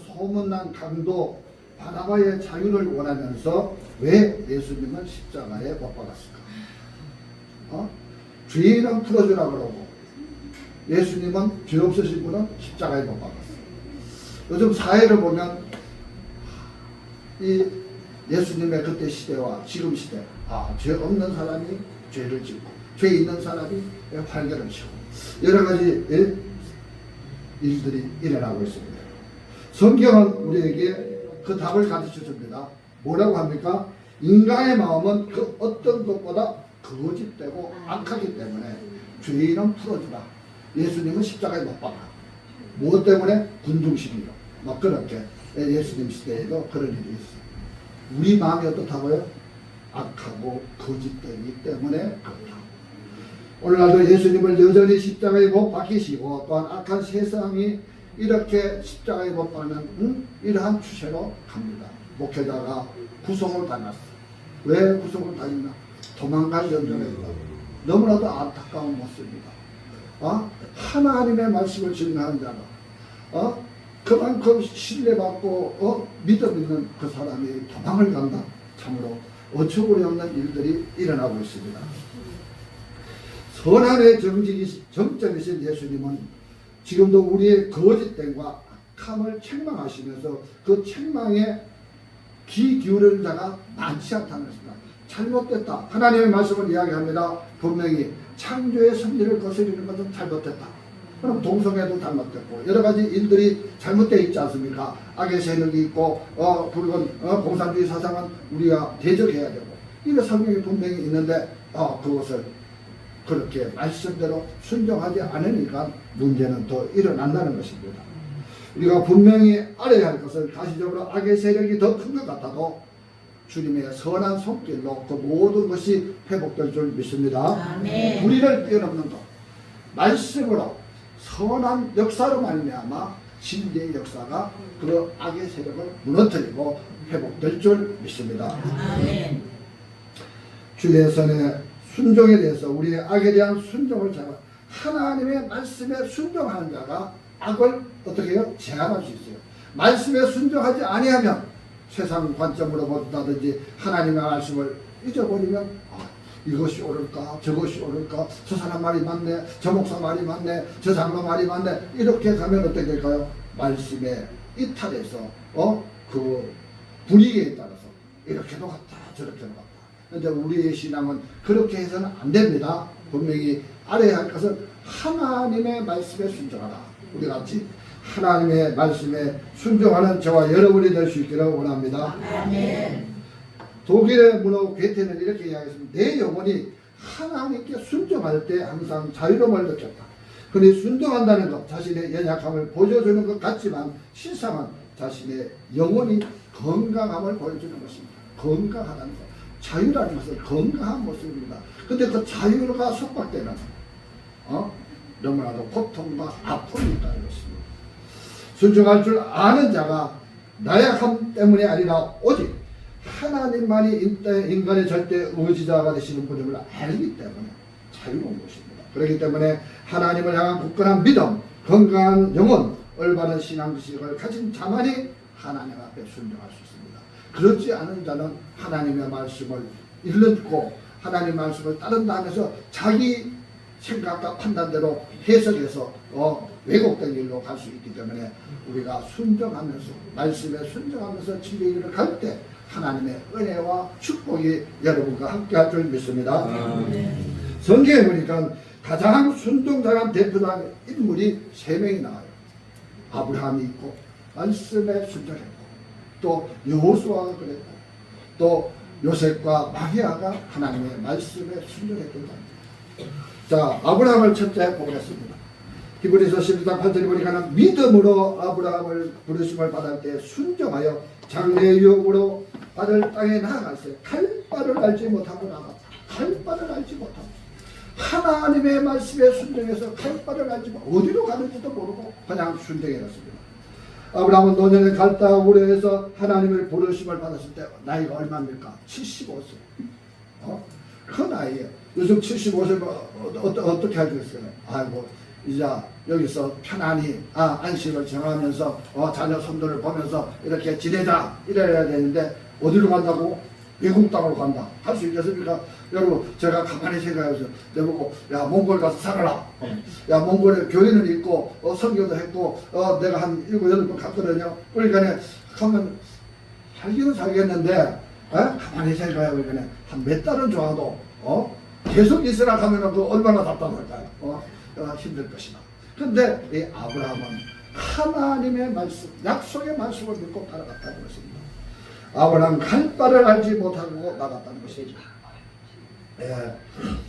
소문난 강도 바나바의 자유를 원하면서 왜 예수님은 십자가에 못 박았을까? 죄인은 풀어주라 그러고 예수님은 죄 없으신 분은 십자가에 못 박았어요. 요즘 사회를 보면 이 예수님의 그때 시대와 지금 시대, 죄 없는 사람이 죄를 짓고 죄 있는 사람이 활개를 치고 여러 가지 일들이 일어나고 있습니다. 성경은 우리에게 그 답을 가르쳐 줍니다. 뭐라고 합니까? 인간의 마음은 그 어떤 것보다 거짓되고 악하기 때문에 죄인은 풀어주라. 예수님은 십자가에 못 박아. 무엇 때문에? 군중심이요. 막 그렇게 예수님 시대에도 그런 일이 있어요. 우리 마음이 어떻다고요? 악하고 거짓되기 때문에 그렇다. 오늘날도 예수님을 여전히 십자가에 못 박히시고 또한 악한 세상이 이렇게 십자가에 못 박는 이러한 추세로 갑니다. 목회자가 구속을 당했어. 왜 구속을 당했나? 도망갈 염려가 있다. 너무나도 안타까운 모습입니다. 하나님의 말씀을 증거하는 자가 그만큼 신뢰받고 믿음 있는 그 사람이 도망을 간다. 참으로 어처구니 없는 일들이 일어나고 있습니다. 선한의 정점이신 예수님은 지금도 우리의 거짓됨과 악함을 책망하시면서 그 책망에 귀 기울이는 자가 많지 않다는 것입니다. 잘못됐다. 하나님의 말씀을 이야기합니다. 분명히 창조의 섭리를 거스르는 것은 잘못됐다. 그럼 동성애도 잘못됐고 여러 가지 일들이 잘못되어 있지 않습니까? 악의 세력이 있고 붉은 공산주의 사상은 우리가 대적해야 되고 이런 성경이 분명히 있는데 그것을 그렇게 말씀대로 순종하지 않으니까 문제는 더 일어난다는 것입니다. 우리가 분명히 알아야 할 것은 가시적으로 악의 세력이 더 큰 것 같아도 주님의 선한 손길로 그 모든 것이 회복될 줄 믿습니다. 아멘. 우리를 뛰어넘는 것, 말씀으로 선한 역사로 말미암아 진리의 역사가 그 악의 세력을 무너뜨리고 회복될 줄 믿습니다. 아멘. 주의 선의 순종에 대해서 우리의 악에 대한 순종을 하나님의 말씀에 순종하는 자가 악을 어떻게 해요? 제한할 수 있어요. 말씀에 순종하지 아니하면 세상 관점으로 본다든지 하나님의 말씀을 잊어버리면 이것이 옳을까 저것이 옳을까 저 사람 말이 맞네 저 목사 말이 맞네 저 장로 말이 맞네 이렇게 가면 어떻게 될까요? 말씀에 이탈해서 그 분위기에 따라서 이렇게도 같다 저렇게도 같다. 그런데 우리의 신앙은 그렇게 해서는 안 됩니다. 분명히 알아야 할 것은 하나님의 말씀에 순종하라. 우리 같이 하나님의 말씀에 순종하는 저와 여러분이 될 수 있기를 원합니다. 아멘. 독일의 문호 괴테는 이렇게 이야기했습니다. 내 영혼이 하나님께 순종할 때 항상 자유로움을 느꼈다. 그런데 순종한다는 것, 자신의 연약함을 보여주는 것 같지만 실상은 자신의 영혼이 건강함을 보여주는 것입니다. 건강하다는 것. 자유라는 것은 건강한 모습입니다. 근데 그 자유가 속박되는 너무나도 고통과 아픔이 있다는 것입니다. 순종할 줄 아는 자가 나약함 때문이 아니라 오직 하나님만이 인간의 절대 의지자가 되시는 분임을 알기 때문에 자유로운 것입니다. 그렇기 때문에 하나님을 향한 굳건한 믿음, 건강한 영혼, 올바른 신앙 지식을 가진 자만이 하나님 앞에 순종할 수 있습니다. 그렇지 않은 자는 하나님의 말씀을 읽고 하나님의 말씀을 따른다 하면서 자기 생각과 판단대로 해석해서 왜곡된 길로 갈 수 있기 때문에 우리가 순종하면서 말씀에 순종하면서 진리의 길을 갈 때 하나님의 은혜와 축복이 여러분과 함께 할 줄 믿습니다. 성경에 보니까 가장 순종자란 대표적인 인물이 3명이 나와요. 아브라함이 있고 말씀에 순종했고 또 여호수아가 그랬고 또 요셉과 마리아가 하나님의 말씀에 순종했던 자입니다. 자, 아브라함을 첫째 보겠습니다. 히브리서 12장 8절에 보니까 믿음으로 아브라함을 부르심을 받을 때 순종하여 장래 유업으로 받을 땅에 나아갔어요. 칼바를 알지 못하고 나갔다. 칼바를 알지 못하고 하나님의 말씀에 순종해서 칼바를 알지 못하고 어디로 가는지도 모르고 그냥 순종해갔습니다. 아브라함은 노년에 갈다 우려해서 하나님을 부르심을 받았을 때 나이가 얼마입니까? 75세. 그 나이에 요즘 75세면 어떻게 하겠어요? 아이고 이제 여기서 편안히 안식을 정하면서 자녀 손들을 보면서 이렇게 지내자 이래야 되는데 어디로 간다고? 외국 땅으로 간다. 할 수 있겠습니까? 여러분 제가 가만히 생각해서 내보고 야 몽골 가서 살아라. 야 몽골에 교회는 있고 선교도 했고 내가 한 7, 8번 갔거든요. 그러니까 가면 살기는 살겠는데 가만히 생각해보니까 한 몇 달은 좋아도 계속 있으라 하면은 그 얼마나 답답할까요? 힘들 것이다. 근데 이 아브라함은 하나님의 말씀, 약속의 말씀을 믿고 따라갔다는 것입니다. 아브라함 갈 바를 알지 못하고 나갔다는 것이죠.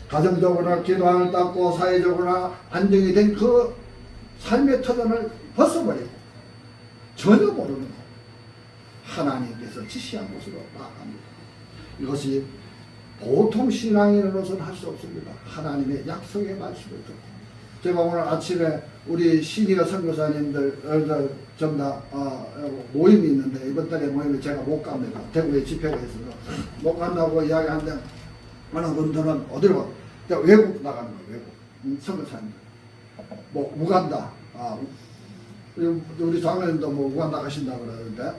가정적으로나 기도함을 닦고 사회적으로나 안정이 된 그 삶의 터전을 벗어버리고 전혀 모르는 것, 하나님께서 지시한 곳으로 나아갑니다. 이것이 보통 신앙인으로서는 할 수 없습니다. 하나님의 약속의 말씀을 듣고. 제가 오늘 아침에 우리 시니어 선교사님들 전부 다 모임이 있는데 이번 달에 모임을 제가 못 갑니다. 대구에 집회가 있어서 못 간다고 이야기하는데 어느 분들은 어디로 가? 외국 나가는 거예요. 외국 선교사님들 뭐 우간다. 우리 장로님도 뭐 우간다 가신다고 그러는데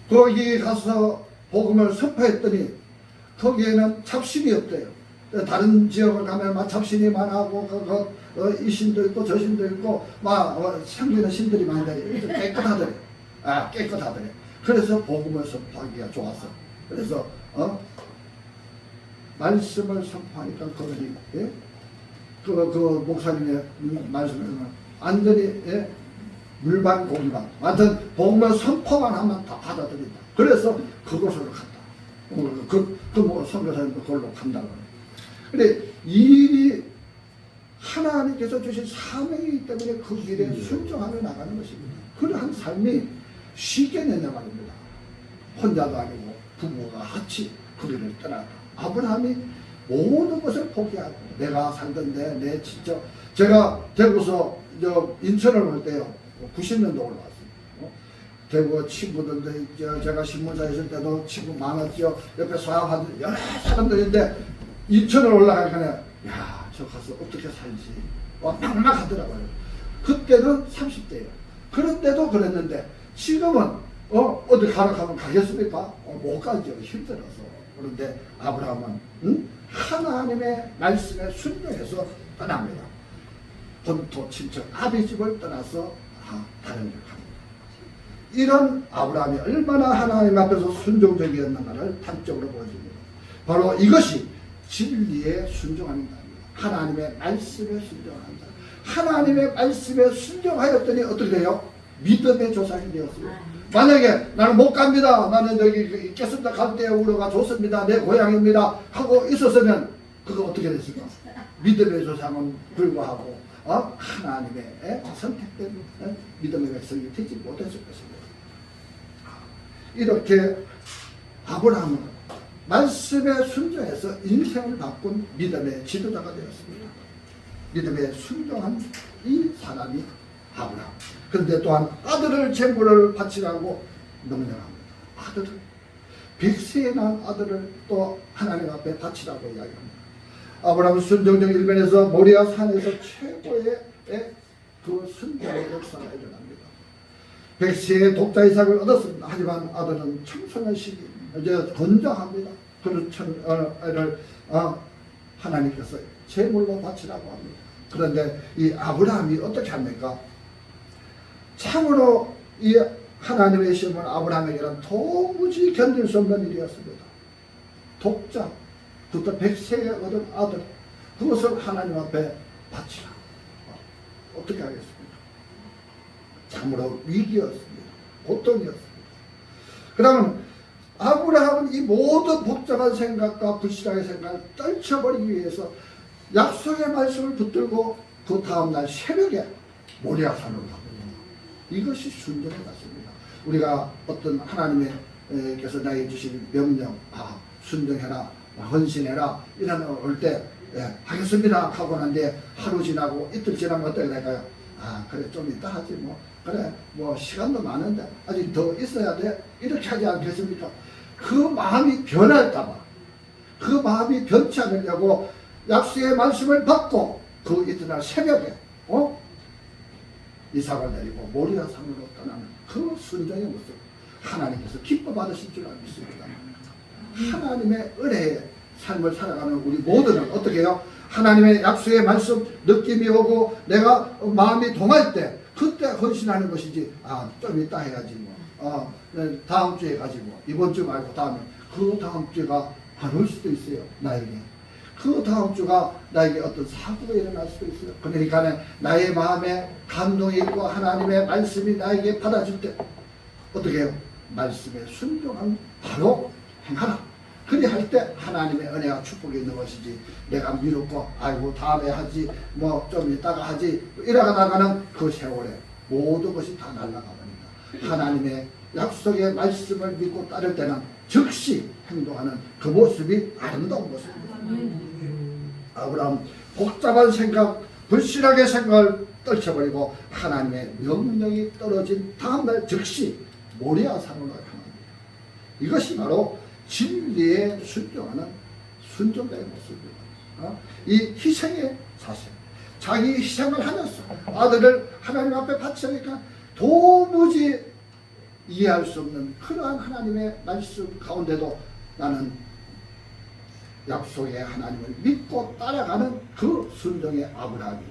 거기 가서 복음을 선포했더니 거기에는 잡신이 없대요. 다른 지역을 가면 막 잡신이 많아고 이 신도 있고 저 신도 있고 막 생기는 신들이 많이 다니 깨끗하더래. 깨끗하더래. 그래서 복음을 선포하기가 좋았어. 그래서 말씀을 선포하니까 그러니 그 목사님의 말씀을 완전히 물반 고기반 완전 복음을 선포만 하면 다 받아들인다. 그래서 그곳으로 갔다. 뭐 선교사님도 그걸로 간다고. 근데 이 일이 하나님께서 주신 사명이기 때문에 그 길에 순종하며 나가는 것입니다. 그러한 삶이 쉽게 되냐 말입니다. 혼자도 아니고 부부가 같이 그 길을 떠나가. 아브라함이 모든 것을 포기하고 내가 살던데 내 진짜 제가 대구서 인천을 올 때요 90년도 올라왔어요. 대구 친구들도 있죠. 제가 신문사 있을 때도 친구 많았죠. 옆에 사업하는 여러 사람들인데 인천을 올라가니까 야, 저 가서 어떻게 살지? 막막하더라고요. 그때는 30대예요. 그런데도 그랬는데 지금은 어디 가라 하면 가겠습니까? 못 가죠. 힘들어서. 그런데 아브라함은 하나님의 말씀에 순종해서 떠납니다. 본토 친척 아비 집을 떠나서 다른 길 갑니다. 이런 아브라함이 얼마나 하나님 앞에서 순종적이었는가를 단적으로 보여줍니다. 바로 이것이 진리에 순종하는 자입니다. 하나님의 말씀에 순종하는 자. 하나님의 말씀에 순종하였더니 어떻게 돼요? 믿음의 조상이 되었어요. 만약에 나는 못 갑니다. 나는 여기 있겠습니다. 갈 때 우려가 좋습니다. 내 고향입니다. 하고 있었으면 그거 어떻게 됐을까? 믿음의 조상은 불구하고 하나님의 선택된 믿음의 백성이 되지 못했을 것입니다. 이렇게 아브라함은 말씀에 순종해서 인생을 바꾼 믿음의 지도자가 되었습니다. 믿음에 순종한 이 사람이 아브라함. 그런데 또한 아들을 제물을 바치라고 명령합니다. 아들을 100세에 낳은 아들을 또 하나님 앞에 바치라고 이야기합니다. 아브라함은 순종적 일면에서 모리아 산에서 최고의 그 순종의 역사가 일어납니다. 100세의 독자 이삭을 얻었습니다. 하지만 아들은 청소년 시기 이제 건장합니다. 그를 하나님께서 제물로 바치라고 합니다. 그런데 이 아브라함이 어떻게 합니까? 참으로 이 하나님의 시험은 아브라함에게는 도무지 견딜 수 없는 일이었습니다. 독자, 그것도 100세에 얻은 아들, 그것을 하나님 앞에 바치라. 어떻게 하겠습니까? 참으로 위기였습니다. 고통이었습니다. 그러면 아브라함은 이 모든 복잡한 생각과 불신앙의 생각을 떨쳐버리기 위해서 약속의 말씀을 붙들고 그 다음날 새벽에 모리아 산으로 갑니다. 이것이 순종의 같습니다. 우리가 어떤 하나님께서 나에게 주신 명령, 순종해라, 헌신해라 이런 올 때 하겠습니다 하고 난데 하루 지나고 이틀 지나면 어떻게 될까요? 그래 좀 이따 하지 뭐. 그래 뭐 시간도 많은데 아직 더 있어야 돼. 이렇게 하지 않겠습니까? 그 마음이 변할까봐, 그 마음이 변치 않으려고 약속의 말씀을 받고 그 이튿날 새벽에 이삭을 데리고 모리아 산으로 떠나는 그 순종의 모습, 하나님께서 기뻐 받으실 줄 믿습니다. 하나님의 은혜의 삶을 살아가는 우리 모두는 어떻게 해요? 하나님의 약속의 말씀 느낌이 오고 내가 마음이 동할 때 그때 헌신하는 것이지, 좀 이따 해야지 뭐, 다음 주에 가지고 이번 주 말고 다음에, 그 다음 주가 안 올 수도 있어요. 나에게 그 다음 주가 나에게 어떤 사고가 일어날 수도 있어요. 그러니까 나의 마음에 감동이 있고 하나님의 말씀이 나에게 받아질 때 어떻게 해요? 말씀에 순종한 바로 행하라. 그리할 때 하나님의 은혜와 축복이 있는 것이지, 내가 미뤘고 아이고 다음에 하지 뭐 좀 이따가 하지 이러다가는 그 세월에 모든 것이 다 날아가 버립니다. 하나님의 약속의 말씀을 믿고 따를 때는 즉시 행동하는 그 모습이 아름다운 모습입니다. 아브라함 복잡한 생각, 불신하게 생각을 떨쳐버리고 하나님의 명령이 떨어진 다음날 즉시 모리아 산으로 향합니다. 이것이 바로 진리에 순종하는 순종자의 모습입니다. 이 희생의 사실, 자기 희생을 하면서 아들을 하나님 앞에 바치니까 도무지 이해할 수 없는 그러한 하나님의 말씀 가운데도 나는 약속의 하나님을 믿고 따라가는 그 순종의 아브라함이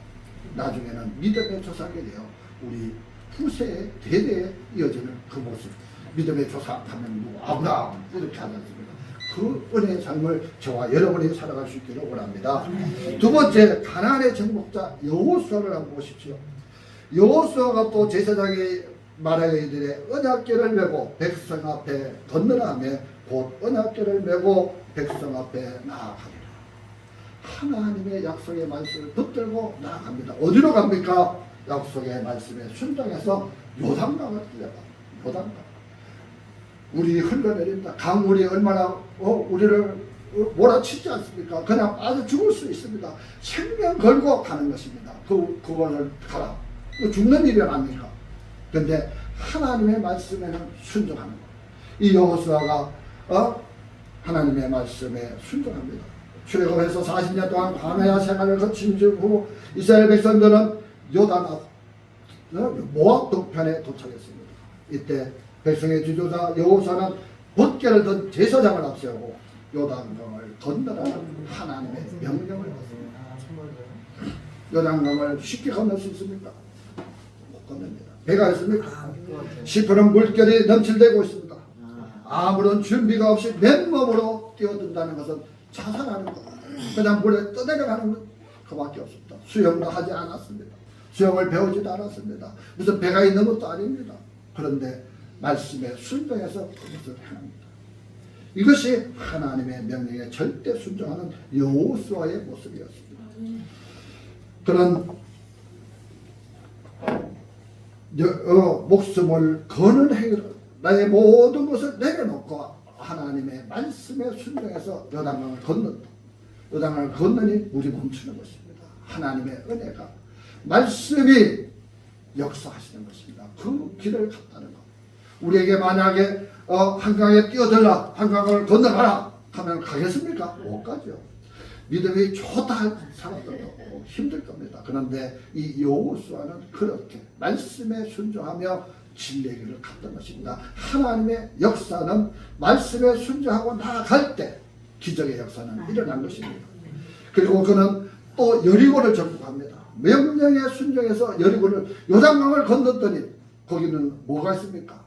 나중에는 믿음의 조상이 되어 우리 후세의 대대에 이어지는 그 모습, 믿음의 조상하면 누구? 아브라함, 이렇게 하지 않습니까? 그 은혜의 삶을 저와 여러분이 살아갈 수 있기를 원합니다. 두 번째, 가나안의 정복자 여호수아를 한번 보십시오. 여호수아가 또 제사장이 마라이들의 언약궤를 메고 백성 앞에 건너라며 곧 언약궤를 메고 백성 앞에 나아갑니다. 하나님의 약속의 말씀을 붙들고 나아갑니다. 어디로 갑니까? 약속의 말씀에 순종해서 요단강을 뛰어갑니다. 요단강. 우리 흘러내린다. 강물이 얼마나 우리를 몰아치지 않습니까? 그냥 빠져 죽을 수 있습니다. 생명 걸고 가는 것입니다. 그거를 가라. 죽는 일이 아닙니까? 근데 하나님의 말씀에는 순종하는 거예요. 이 여호수아가 하나님의 말씀에 순종합니다. 출애굽해서 40년 동안 광야 생활을 거친 후 이스라엘 백성들은 요단 앞 모압 동편에 도착했습니다. 이때 백성의 지도자 여호수아는 봇개를 든 제사장을 앞세우고 요단강을 건너라는 하나님의 명령을 받습니다. 요단강을 쉽게 건널 수 있습니까? 못 건넙니다. 배가 있습니까? 시퍼런 물결이 넘칠대고 있습니다. 아무런 준비가 없이 맨몸으로 뛰어든다는 것은 자살하는 것, 그냥 물에 떠내려가는 것밖에 없습니다. 수영도 하지 않았습니다. 수영을 배우지도 않았습니다. 무슨 배가 있는 것도 아닙니다. 그런데 말씀에 순종해서 그것을 행합니다. 이것이 하나님의 명령에 절대 순종하는 여호수아의 모습이었습니다. 그런 목숨을 거는 행위를, 나의 모든 것을 내려놓고 하나님의 말씀에 순종해서 요단강을 건넌다. 요단강을 건너니 물이 멈추는 것입니다. 하나님의 은혜가, 말씀이 역사하시는 것입니다. 그 길을 갔다는 것. 우리에게 만약에 한강에 뛰어들라, 한강을 건너가라 하면 가겠습니까? 못 가죠. 믿음이 좋다 할 사람들도 힘들 겁니다. 그런데 이 여호수아는 그렇게 말씀에 순종하며 진리의 길을 갔던 것입니다. 하나님의 역사는 말씀에 순종하고 나아갈 때 기적의 역사는 일어난 것입니다. 그리고 그는 또 여리고를 정복합니다. 명령에 순종해서 여리고를, 요단강을 건넜더니 거기는 뭐가 있습니까?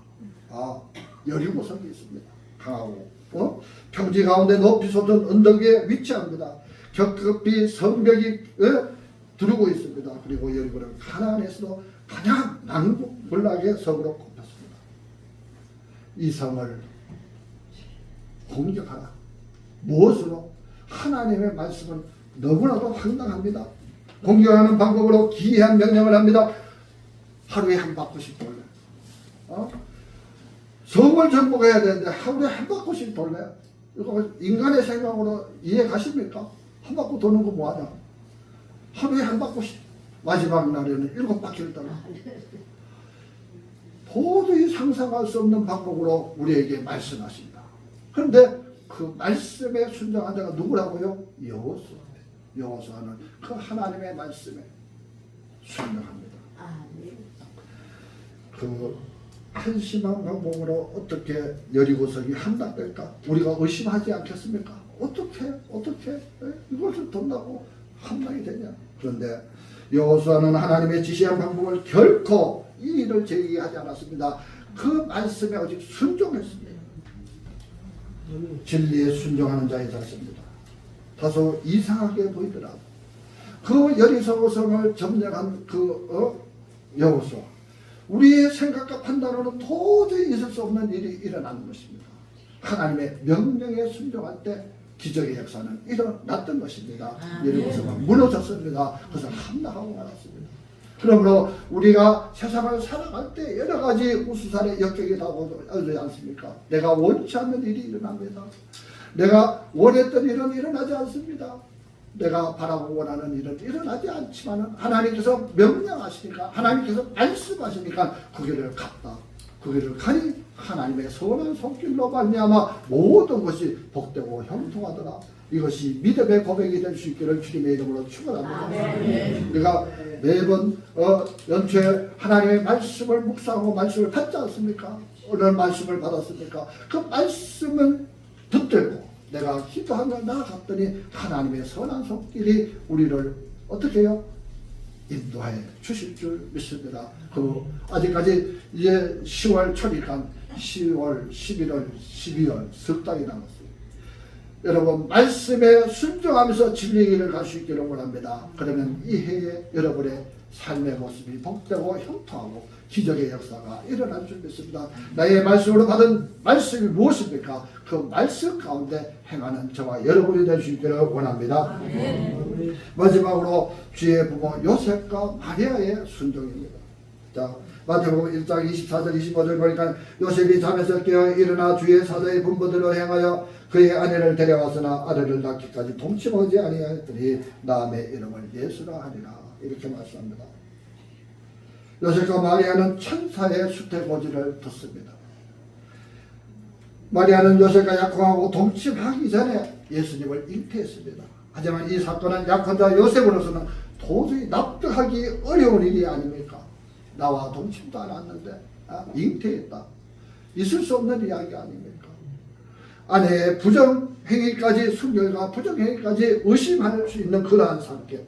여리고성이 있습니다. 강하고 평지 가운데 높이 솟은 언덕 위에 위치합니다. 겹겹이 성벽이 두르고 있습니다. 그리고 여리고는 가나안에서도 가장 난국불락의 성으로 꼽혔습니다. 이 성을 공격하라. 무엇으로? 하나님의 말씀은 너무나도 황당합니다. 공격하는 방법으로 기이한 명령을 합니다. 하루에 한 바퀴씩 돌래. 성을 정복해야 되는데 하루에 한 바퀴씩 돌래. 이거 인간의 생각으로 이해 가십니까? 한 바퀴 도는 거 뭐하냐? 하루에 한 바퀴씩. 마지막 날에는 7바퀴를 떠나. 도저히 상상할 수 없는 방법으로 우리에게 말씀하십니다. 그런데 그 말씀에 순종한 자가 누구라고요? 여호수아. 여호수아는 그 하나님의 말씀에 순종합니다. 그 한심한 방법으로 어떻게 여리고성이 함락될까? 우리가 의심하지 않겠습니까? 어떻게 이것을 돈다고 함락이 되냐? 그런데 여호수아는 하나님의 지시한 방법을 결코 이의를 제기하지 않았습니다. 그 말씀에 오직 순종했습니다. 진리에 순종하는 자의 자세입니다. 다소 이상하게 보이더라도 그 여리고성을 점령한 그 여호수아, 우리의 생각과 판단으로는 도저히 있을 수 없는 일이 일어나는 것입니다. 하나님의 명령에 순종할 때 기적의 역사는 일어났던 것입니다. 여리고성은 무너졌습니다. 그것을 함락하고 말았습니다. 그러므로 우리가 세상을 살아갈 때 여러 가지 우수산의 역경이 다가오지 않습니까? 내가 원치 않는 일이 일어납니다. 내가 원했던 일은 일어나지 않습니다. 내가 바라고 원하는 일은 일어나지 않지만 하나님께서 명령하시니까, 하나님께서 말씀하시니까 그 길을 갔다. 그 길을 가니 하나님의 선한 손길로 말미암아 모든 것이 복되고 형통하더라. 이것이 믿음의 고백이 될 수 있기를 주님의 이름으로 축원합니다. 우리가 매번 연초에 하나님의 말씀을 묵상하고 말씀을 받지 않습니까? 어느 말씀을 받았습니까? 그 말씀을 붙들고 내가 기도하며 나아갔더니 하나님의 선한 손길이 우리를 어떻게 해요? 인도해 주실 줄 믿습니다. 아직까지 이제 10월 초니까 10월, 11월, 12월 석 달이 남았어요. 여러분 말씀에 순종하면서 진리의 길을 갈 수 있기를 원합니다. 그러면 이 해에 여러분의 삶의 모습이 복되고 형통하고 기적의 역사가 일어날 줄 믿습니다. 나의 말씀으로 받은 말씀이 무엇입니까? 그 말씀 가운데 행하는 저와 여러분이 될 수 있기를 원합니다. 마지막으로 주의 부모 요셉과 마리아의 순종입니다. 자, 마태복음 1장 24절 25절 보니까 요셉이 잠에서 깨어 일어나 주의 사도의 분부대로 행하여 그의 아내를 데려왔으나 아들을 낳기까지 동침하지 아니하였더니 남의 이름을 예수라 하리라. 이렇게 말씀합니다. 요셉과 마리아는 천사의 수태고지를 듣습니다. 마리아는 요셉과 약혼하고 동침하기 전에 예수님을 잉태했습니다. 하지만 이 사건은 약혼자 요셉으로서는 도저히 납득하기 어려운 일이 아닙니까? 나와 동침도 않았는데 잉태했다. 있을 수 없는 이야기 아닙니까? 아내의 부정행위까지, 순결과 부정행위까지 의심할 수 있는 그러한 상태.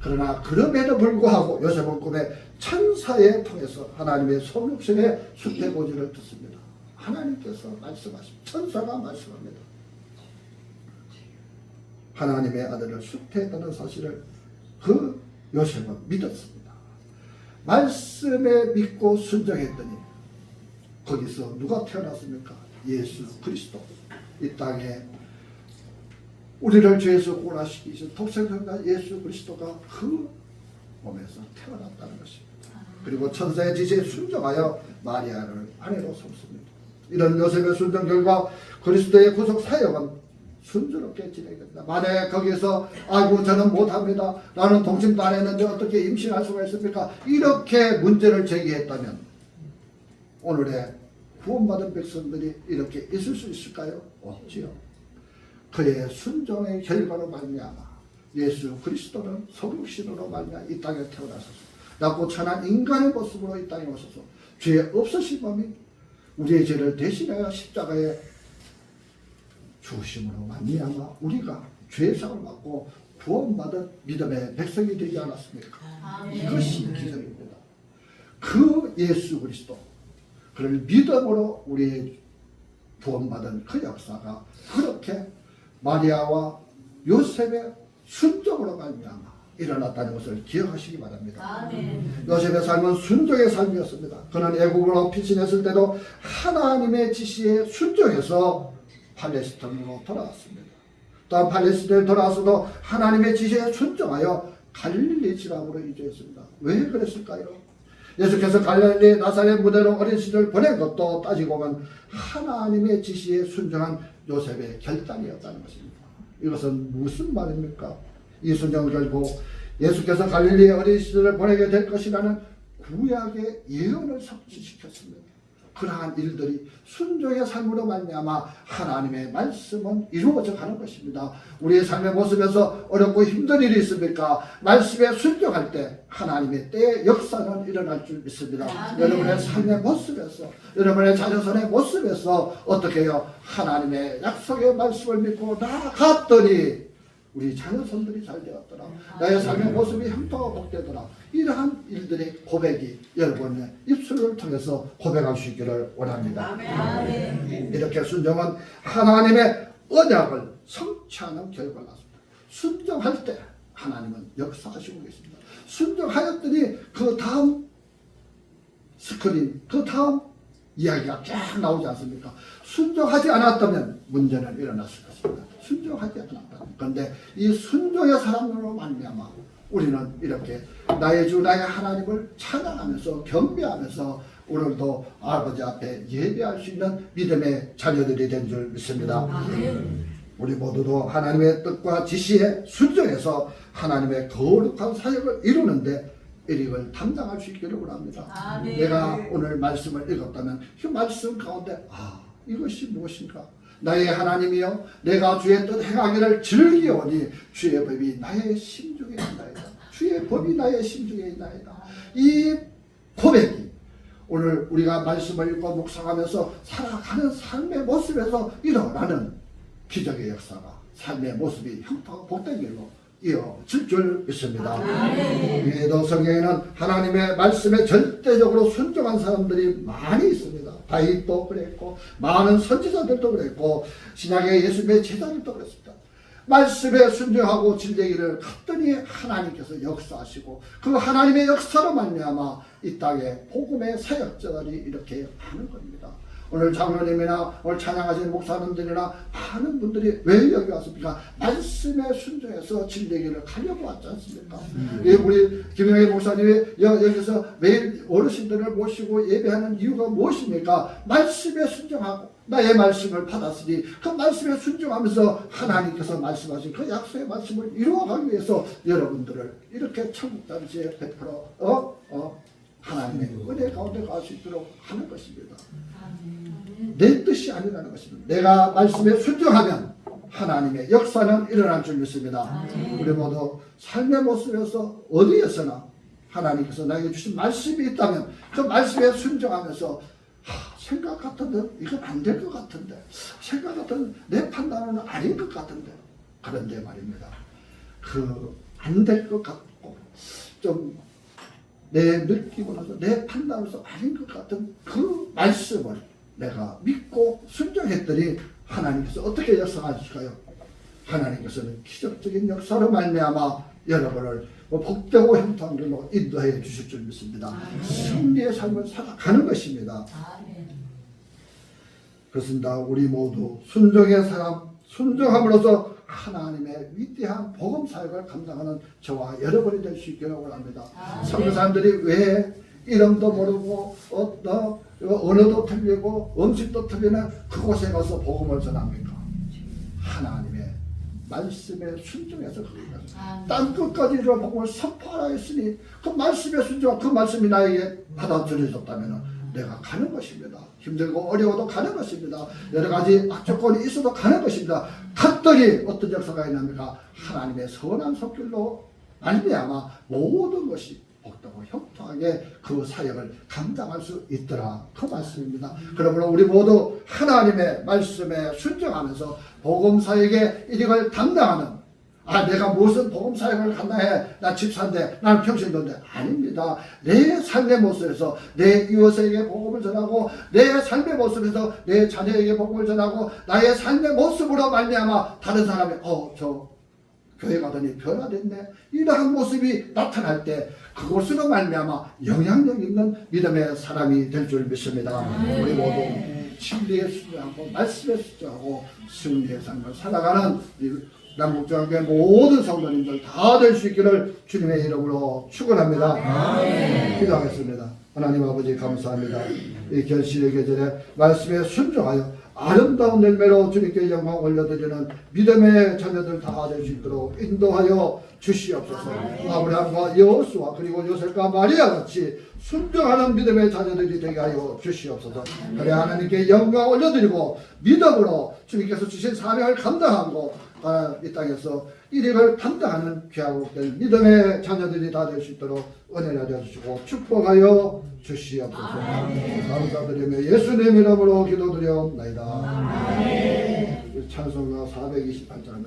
그러나 그럼에도 불구하고 요셉은 꿈에 천사에 통해서 하나님의 성육신의 수태고지를 듣습니다. 하나님께서 말씀하십니다. 천사가 말씀합니다. 하나님의 아들을 수태했다는 사실을 그 요셉은 믿었습니다. 말씀에 믿고 순종했더니 거기서 누가 태어났습니까? 예수 그리스도. 이 땅에 우리를 죄에서 구원하시기 독생자 예수 그리스도가 그 몸에서 태어났다는 것입니다. 그리고 천사의 지시에 순종하여 마리아를 아내로 삼습니다. 이런 요셉의 순종 결과 그리스도의 구속 사역은 순조롭게 진행됩니다. 만약에 거기에서 아이고 저는 못합니다. 나는 동침도 안 했는데 어떻게 임신할 수가 있습니까? 이렇게 문제를 제기했다면 오늘의 구원받은 백성들이 이렇게 있을 수 있을까요? 없지요. 그의 순종의 결과로 말미암아 예수 그리스도는 성육신으로 말미암아 이 땅에 태어나셔서 낮고 천한 인간의 모습으로 이 땅에 오셔서 죄 없으신 몸이 우리의 죄를 대신하여 십자가에 죽으심으로 말미암아 우리가 죄상을 받고 구원받은 믿음의 백성이 되지 않았습니까? 이것이 기적입니다. 그 예수 그리스도, 그를 믿음으로 우리 구원받은 그 역사가 그렇게 마리아와 요셉의 순종으로 말미암아 일어났다는 것을 기억하시기 바랍니다. 요셉의 삶은 순종의 삶이었습니다. 그는 애국으로 피신했을 때도 하나님의 지시에 순종해서 팔레스타인으로 돌아왔습니다. 또한 팔레스타인에 돌아와서도 하나님의 지시에 순종하여 갈릴리 지방으로 이주했습니다. 왜 그랬을까요? 예수께서 갈릴리 나사렛 무대로 어린 시절 보낸 것도 따지고 보면 하나님의 지시에 순종한 요셉의 결단이었다는 것입니다. 이것은 무슨 말입니까? 이 순종을 결국 예수께서 갈릴리의 어린 시절을 보내게 될 것이라는 구약의 예언을 성취시켰습니다. 그러한 일들이 순종의 삶으로 말미암아 하나님의 말씀은 이루어져 가는 것입니다. 우리의 삶의 모습에서 어렵고 힘든 일이 있습니까? 말씀에 순종할 때 하나님의 때의 역사는 일어날 줄 믿습니다. 여러분의 삶의 모습에서, 여러분의 자녀선의 모습에서 어떻게 해요? 하나님의 약속의 말씀을 믿고 나아갔더니 우리 자녀선들이 잘 되었더라. 나의 삶의 모습이 형통하고 복되더라. 이러한 일들의 고백이 여러분의 입술을 통해서 고백할 수 있기를 원합니다. 이렇게 순종은 하나님의 언약을 성취하는 결과를 낳습니다. 순종할 때 하나님은 역사하시고 계십니다. 순종하였더니 그 다음 스크린, 그 다음 이야기가 쫙 나오지 않습니까? 순종하지 않았다면 문제는 일어났을 것입니다. 순종하지 않았다. 그런데 이 순종의 사람으로 말미암아 우리는 이렇게 나의 주 나의 하나님을 찬양하면서 경배하면서 오늘도 아버지 앞에 예배할 수 있는 믿음의 자녀들이 된 줄 믿습니다. 우리 모두도 하나님의 뜻과 지시에 순종해서 하나님의 거룩한 사역을 이루는데 이익을 담당할 수 있기를 원합니다. 내가 오늘 말씀을 읽었다면 그 말씀 가운데 이것이 무엇인가? 나의 하나님이여 내가 주의 뜻 행하기를 즐기오니 주의 법이 나의 심중에 있나이다. 주의 법이 나의 심중에 있나이다. 이 고백이 오늘 우리가 말씀을 읽고 묵상하면서 살아가는 삶의 모습에서 일어나는 기적의 역사가 삶의 모습이 형통하고 복된 길로 이어질 줄 믿습니다. 위에도 성경에는 하나님의 말씀에 절대적으로 순종한 사람들이 많이 있습니다. 다윗도 그랬고 많은 선지자들도 그랬고 신약의 예수님의 제자들도 그랬습니다. 말씀에 순종하고 진리기를 갔더니 하나님께서 역사하시고 그 하나님의 역사로 말미암아 이 땅에 복음의 사역자들이 이렇게 하는 겁니다. 오늘 장로님이나 오늘 찬양하시는 목사님들이나 많은 분들이 왜 여기 왔습니까? 말씀에 순종해서 진리기를 가려고 왔지 않습니까? 우리 김영희 목사님이 여기서 매일 어르신들을 모시고 예배하는 이유가 무엇입니까? 말씀에 순종하고 나의 말씀을 받았으니 그 말씀에 순종하면서 하나님께서 말씀하신 그 약속의 말씀을 이루어가기 위해서 여러분들을 이렇게 천국 당시에 베풀어 하나님의 은혜 가운데 갈 수 있도록 하는 것입니다. 내 뜻이 아니라는 것입니다. 내가 말씀에 순종하면 하나님의 역사는 일어날 줄 믿습니다. 우리 모두 삶의 모습에서 어디에서나 하나님께서 나에게 주신 말씀이 있다면 그 말씀에 순종하면서 생각 같은데 이건 안 될 것 같은데 생각 같은 내 판단은 아닌 것 같은데 그런데 말입니다. 그 안 될 것 같고 좀 내 느낌으로서 내 판단으로서 아닌 것 같은 그 말씀을 내가 믿고 순종했더니 하나님께서 어떻게 역사하실까요? 하나님께서는 기적적인 역사로 말미암아 여러분을 복되고 형통한 길로 인도해 주실 줄 믿습니다. 승리의 삶을 살아가는 것입니다. 그렇습니다. 우리 모두 순종의 사람, 순종함으로써 하나님의 위대한 복음 사역을 감당하는 저와 여러분이 될 수 있기를 원합니다. 성도 사람들이 왜 이름도 모르고 언어도 틀리고 음식도 틀리는 그곳에 가서 복음을 전합니까? 하나님의 말씀에 순종해서 땅 끝까지 이르러 복음을 선포하라 했으니 그 말씀에 순종하고 그 말씀이 나에게 받아들여졌다면 내가 가는 것입니다. 힘들고 어려워도 가는 것입니다. 여러 가지 악조건이 있어도 가는 것입니다. 갔더니 어떤 역사가 있습니까? 하나님의 선한 손길로 말미암아 모든 것이 복되고 형통하게 그 사역을 감당할 수 있더라. 그 말씀입니다. 그러므로 우리 모두 하나님의 말씀에 순종하면서 복음 사역의 일익을 담당하는 내가 무슨 복음 사역을 감당해? 나 집사인데, 나는 평신도인데 아닙니다. 내 삶의 모습에서 내 이웃에게 복음을 전하고 내 삶의 모습에서 내 자녀에게 복음을 전하고 나의 삶의 모습으로 말미암아 다른 사람이 저 교회 가더니 변화됐네. 이러한 모습이 나타날 때 그것으로 말미암아 영향력 있는 믿음의 사람이 될 줄 믿습니다. 우리 모두 진리에 순종하고 말씀에 순종하고 승리의 삶을 살아가는 남북장교회 모든 성도님들 다 될 수 있기를 주님의 이름으로 축원합니다. 기도하겠습니다. 하나님 아버지 감사합니다. 이 결실의 계절에 말씀에 순종하여 아름다운 열매로 주님께 영광 올려드리는 믿음의 자녀들 다 될 수 있도록 인도하여 주시옵소서. 아브라함과 여호수아 그리고 요셉과 마리아 같이 순종하는 믿음의 자녀들이 되게 하여 주시옵소서. 그래 하나님께 영광 올려드리고 믿음으로 주님께서 주신 사명을 감당하고 이 땅에서 일익을 감당하는 귀하고 복된 믿음의 자녀들이 다 될 수 있도록 은혜를 내려주시고 축복하여 주시옵소서. 감사드리며 예수님 이름으로 기도드리옵나이다. 찬송가 428장